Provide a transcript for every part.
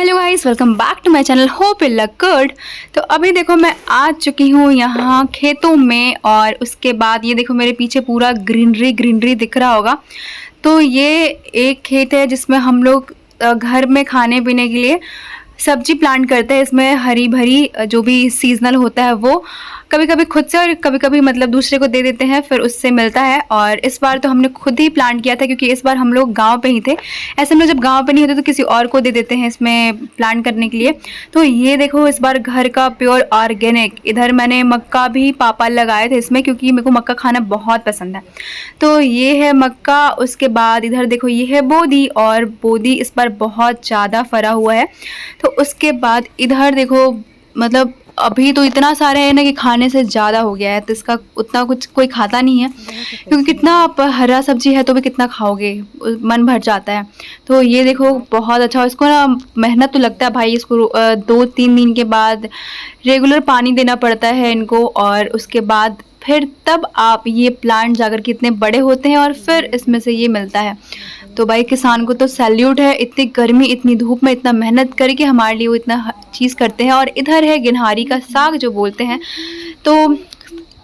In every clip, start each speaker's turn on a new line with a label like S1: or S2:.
S1: Hello guys, welcome back to my channel, hope you look good. तो अभी देखो मैं आ चुकी हूँ यहाँ खेतों में, और उसके बाद ये देखो मेरे पीछे पूरा ग्रीनरी ग्रीनरी दिख रहा होगा। तो ये एक खेत है जिसमें हम लोग घर में खाने पीने के लिए सब्जी प्लांट करते हैं। इसमें हरी भरी जो भी सीजनल होता है वो कभी कभी खुद से और कभी कभी मतलब दूसरे को दे देते हैं, फिर उससे मिलता है। और इस बार तो हमने खुद ही प्लांट किया था, क्योंकि इस बार हम लोग गांव पे ही थे। ऐसे में लोग जब गांव पे नहीं होते तो किसी और को दे देते हैं इसमें प्लांट करने के लिए। तो ये देखो इस बार घर का प्योर ऑर्गेनिक। इधर मैंने मक्का भी पापा लगाए थे इसमें, क्योंकि मेरे को मक्का खाना बहुत पसंद है। तो ये है मक्का। उसके बाद इधर देखो ये है बोदी, और बोदी इस बार बहुत ज़्यादा फरा हुआ है। तो उसके बाद इधर देखो मतलब अभी तो इतना सारे है ना कि खाने से ज़्यादा हो गया है, तो इसका उतना कुछ कोई खाता नहीं है, क्योंकि कितना आप हरा सब्जी है तो भी कितना खाओगे, मन भर जाता है। तो ये देखो बहुत अच्छा। इसको ना मेहनत तो लगता है भाई, इसको 2-3 दिन के बाद रेगुलर पानी देना पड़ता है इनको, और उसके बाद फिर तब आप ये प्लांट जाकर के इतने बड़े होते हैं और फिर इसमें से ये मिलता है। तो भाई किसान को तो सैल्यूट है, इतनी गर्मी इतनी धूप में इतना मेहनत करके हमारे लिए वो इतना चीज़ करते हैं। और इधर है गिनहारी का साग जो बोलते हैं। तो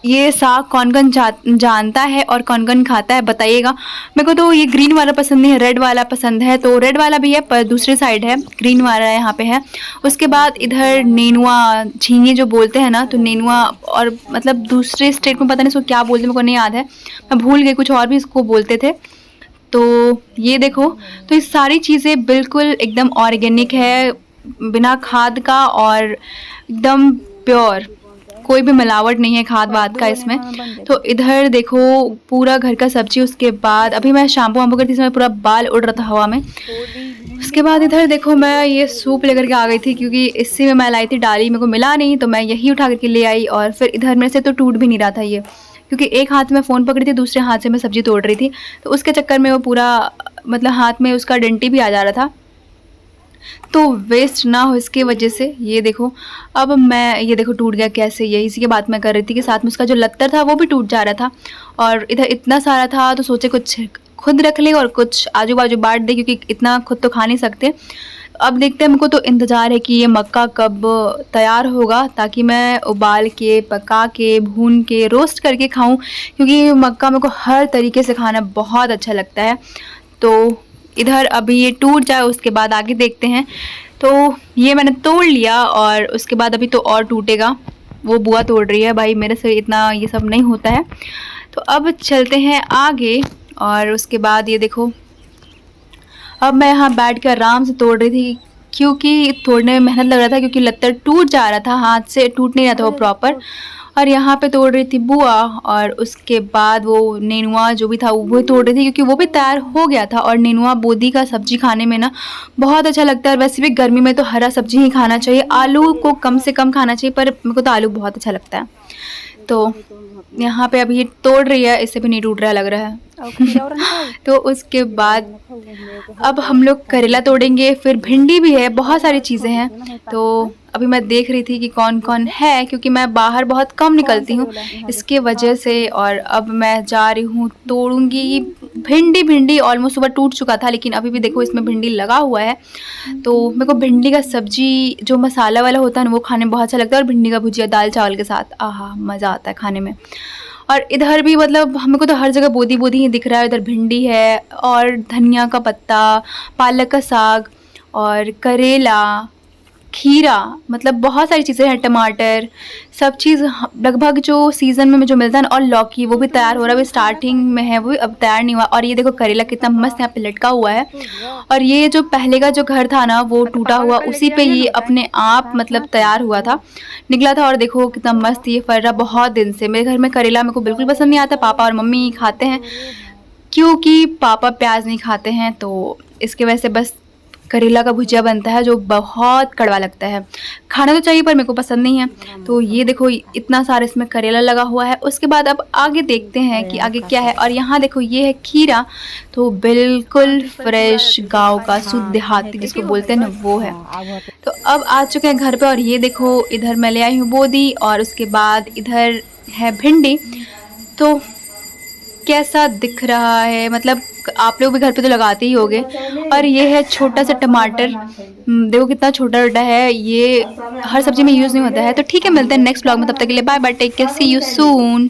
S1: ये साग कौन कौन जानता है और कौन कौन खाता है बताइएगा। मेरे को तो ये ग्रीन वाला पसंद नहीं है, रेड वाला पसंद है। तो रेड वाला भी है पर दूसरी साइड है, ग्रीन वाला यहाँ पे है। उसके बाद इधर नेनुआ झींगे जो बोलते हैं ना, तो नेनुआ, और मतलब दूसरे स्टेट में पता नहीं इसको क्या बोलते, मेरे को नहीं याद है, मैं भूल गई, कुछ और भी इसको बोलते थे। तो ये देखो, तो ये सारी चीज़ें बिल्कुल एकदम ऑर्गेनिक है, बिना खाद का, और एकदम प्योर, कोई भी मिलावट नहीं है खाद वाद का इसमें। तो इधर देखो पूरा घर का सब्जी। उसके बाद अभी मैं शैम्पू वाम्पू करती थी, इसमें पूरा बाल उड़ रहा था हवा में। उसके बाद इधर देखो मैं ये सूप लेकर के आ गई थी, क्योंकि इसी में मैं लाई थी डाली, मेरे को मिला नहीं तो मैं यही उठा करके ले आई। और फिर इधर मेरे से तो टूट भी नहीं रहा था ये, क्योंकि एक हाथ में फ़ोन पकड़ी थी, दूसरे हाथ से मैं सब्ज़ी तोड़ रही थी, तो उसके चक्कर में वो पूरा मतलब हाथ में उसका डंटी भी आ जा रहा था, तो वेस्ट ना हो इसके वजह से। ये देखो अब मैं, ये देखो टूट गया कैसे, यही इसी की बात मैं कर रही थी कि साथ में उसका जो लत्तर था वो भी टूट जा रहा था। और इधर इतना सारा था तो सोचे कुछ खुद रख ले और कुछ आजू बाजू बांट दे, क्योंकि इतना खुद तो खा नहीं सकते। अब देखते हैं, हमको तो इंतज़ार है कि ये मक्का कब तैयार होगा, ताकि मैं उबाल के, पका के, भून के, रोस्ट करके खाऊं, क्योंकि मक्का मेरे को हर तरीके से खाना बहुत अच्छा लगता है। तो इधर अभी ये टूट जाए उसके बाद आगे देखते हैं। तो ये मैंने तोड़ लिया, और उसके बाद अभी तो और टूटेगा। वो बुआ तोड़ रही है भाई, मेरे से इतना ये सब नहीं होता है। तो अब चलते हैं आगे। और उसके बाद ये देखो अब मैं यहाँ बैठ कर आराम से तोड़ रही थी, क्योंकि तोड़ने में मेहनत लग रहा था, क्योंकि लत्तर टूट जा रहा था, हाथ से टूट नहीं रहा था वो प्रॉपर। और यहाँ पे तोड़ रही थी बुआ, और उसके बाद वो नेनुआ जो भी था वो तोड़ रही थी, क्योंकि वो भी तैयार हो गया था। और नेनुआ बोदी का सब्जी खाने में ना बहुत अच्छा लगता है, और वैसे भी गर्मी में तो हरा सब्जी ही खाना चाहिए, आलू को कम से कम खाना चाहिए, पर मेरे को तो आलू बहुत अच्छा लगता है। तो यहाँ पे अभी ये तोड़ रही है, इससे भी नहीं टूट रहा लग रहा है। तो उसके बाद अब हम लोग करेला तोड़ेंगे, फिर भिंडी भी है, बहुत सारी चीज़ें हैं। तो अभी मैं देख रही थी कि कौन कौन है, क्योंकि मैं बाहर बहुत कम निकलती हूँ इसके वजह से। और अब मैं जा रही हूँ तोड़ूंगी भिंडी। भिंडी ऑलमोस्ट सुबह टूट चुका था, लेकिन अभी भी देखो इसमें भिंडी लगा हुआ है। तो मेरे को भिंडी का सब्जी जो मसाला वाला होता है ना वो खाने में बहुत अच्छा लगता है, और भिंडी का भुजिया दाल चावल के साथ, आहा मज़ा आता है खाने में। और इधर भी मतलब हमको तो हर जगह बोदी बोदी ही दिख रहा है। इधर भिंडी है, और धनिया का पत्ता, पालक का साग, और करेला, खीरा, मतलब बहुत सारी चीज़ें हैं, टमाटर, सब चीज़ लगभग जो सीज़न में जो मिलता है ना। और लौकी वो भी तैयार हो रहा है, अभी स्टार्टिंग में है, वो भी अब तैयार नहीं हुआ। और ये देखो करेला कितना मस्त यहाँ पे लटका हुआ है। और ये जो पहले का जो घर था ना वो टूटा हुआ, उसी पे ये अपने आप मतलब तैयार हुआ था, निकला था। और देखो कितना मस्त ये फल रहा बहुत दिन से। मेरे घर में करेला मेरे को बिल्कुल पसंद नहीं आता, पापा और मम्मी खाते हैं, क्योंकि पापा प्याज नहीं खाते हैं, तो इसके वजह से बस करेला का भुजिया बनता है, जो बहुत कड़वा लगता है। खाना तो चाहिए पर मेरे को पसंद नहीं है। तो ये देखो इतना सारा इसमें करेला लगा हुआ है। उसके बाद अब आगे देखते हैं कि आगे क्या है। और यहाँ देखो ये है खीरा, तो बिल्कुल फ्रेश गांव का शुद्ध देहाती जिसको बोलते हैं ना वो है। तो अब आ चुके हैं घर पे, और ये देखो इधर मैं ले आई हूँ बोदी, और उसके बाद इधर है भिंडी। तो कैसा दिख रहा है, मतलब आप लोग भी घर पे तो लगाते ही होगे। और ये है छोटा सा टमाटर, देखो कितना छोटा छोटा है, ये हर सब्जी में यूज़ नहीं होता है। तो ठीक है, मिलते हैं नेक्स्ट ब्लॉग में, तब तक के लिए bye bye, take care, see you soon.